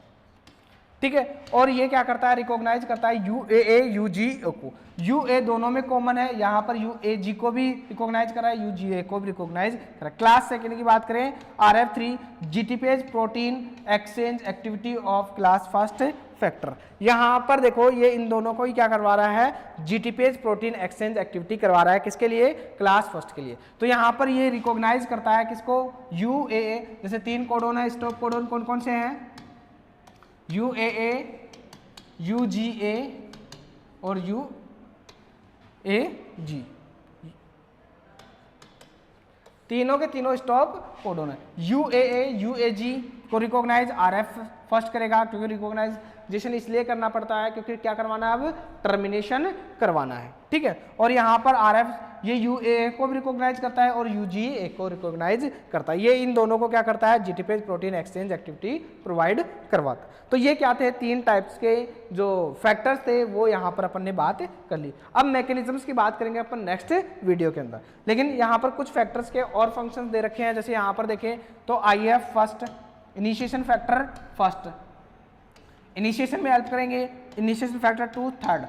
A: ठीक है। और ये क्या करता है, रिकॉग्नाइज करता है UAA UG को, UA दोनों में कॉमन है, यहाँ पर UAG को भी रिकॉग्नाइज कर रहा है, UGA को भी रिकॉग्नाइज कर रहा है। क्लास सेकेंड की बात करें, RF3 GTPase protein exchange activity of class first factor. यहाँ पर देखो ये इन दोनों को ही क्या करवा रहा है, GTPase प्रोटीन एक्सचेंज एक्टिविटी करवा रहा है, किसके लिए, क्लास फर्स्ट के लिए। तो यहाँ पर ये रिकॉग्नाइज करता है किसको, UAA, जैसे 3 कोडोन है, स्टॉप कोडोन कौन कौन से हैं, UAA, UGA और UAG, तीनों के तीनों स्टॉप कोडोन है। UAA UAG को रिकॉग्नाइज RF फर्स्ट करेगा, क्योंकि रिकॉग्नाइजेशन इसलिए करना पड़ता है क्योंकि क्या करवाना है, अब टर्मिनेशन करवाना है, ठीक है। और यहाँ पर RF ये UAA को भी रिकॉग्नाइज करता है और UGA को रिकॉग्नाइज करता है। ये इन दोनों को क्या करता है, GTPase protein exchange activity provide करवाता है। तो ये क्या थे, 3 टाइप्स के जो फैक्टर्स थे वो यहाँ पर अपन ने बात कर ली। अब मैकेनिज्म्स की बात करेंगे अपन नेक्स्ट वीडियो के अंदर, लेकिन यहाँ पर कुछ फैक्टर्स के और फंक्शंस दे रखे हैं। जैसे यहाँ पर देखें तो IF first, initiation factor first, initiation में हेल्प करेंगे, initiation factor 2 third,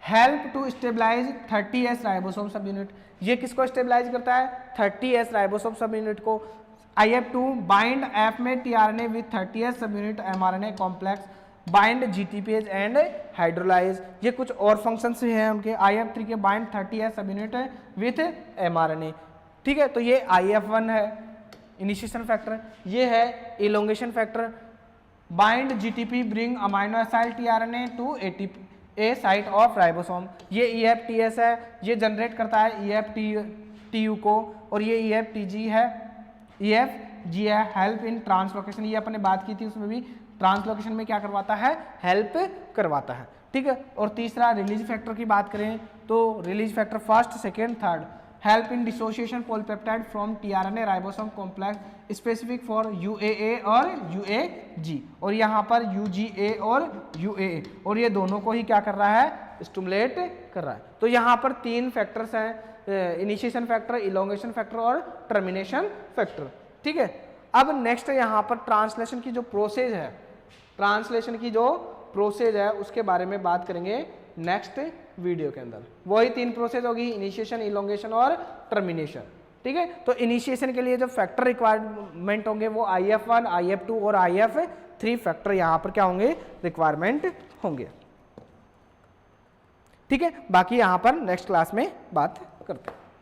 A: help to stabilise 30S ribosome subunit, ये किसको स्टेबलाइज करता है, 30S राइबोसोम सब यूनिट को। IF2 बाइंड F में tRNA विथ 30S सब unit mRNA complex, bind GTPase and hydrolyse, ये कुछ और फंक्शंस हैं उनके। IF3 के बाइंड 30S सब यूनिट विथ mRNA, ठीक है। तो ये IF1 है, इनिशिएशन फैक्टर, ये है elongation factor, bind GTP bring amino acid tRNA to ATP A site of ribosome, ये EFTS है, ये जनरेट करता है EFTU को, और ये EFTG है, EFG है, हेल्प इन ट्रांसलोकेशन, ये अपने बात की थी उसमें भी, ट्रांसलोकेशन में क्या करवाता है, हेल्प करवाता है, ठीक है। और तीसरा रिलीज फैक्टर की बात करें तो release factor first, second, third, help in dissociation polypeptide from tRNA ribosome complex specific for UAA और UAG, और यहाँ पर UGA और UAA, और ये दोनों को ही क्या कर रहा है, स्टिमुलेट कर रहा है। तो यहाँ पर 3 फैक्टर्स हैं, इनिशिएशन फैक्टर, इलोंगेशन फैक्टर और टर्मिनेशन फैक्टर, ठीक है। अब नेक्स्ट यहाँ पर ट्रांसलेशन की जो प्रोसेस है, ट्रांसलेशन की जो प्रोसेस है उसके बारे में बात करेंगे नेक्स्ट वीडियो के अंदर। वही 3 प्रोसेस होगी, इनिशिएशन, इलोंगेशन और टर्मिनेशन, ठीक है। तो इनिशिएशन के लिए जो फैक्टर रिक्वायरमेंट होंगे वो IF1, IF2 और IF3 फैक्टर यहाँ पर क्या होंगे, रिक्वायरमेंट होंगे, ठीक है। बाकी यहाँ पर नेक्स्ट क्लास में बात करते हैं।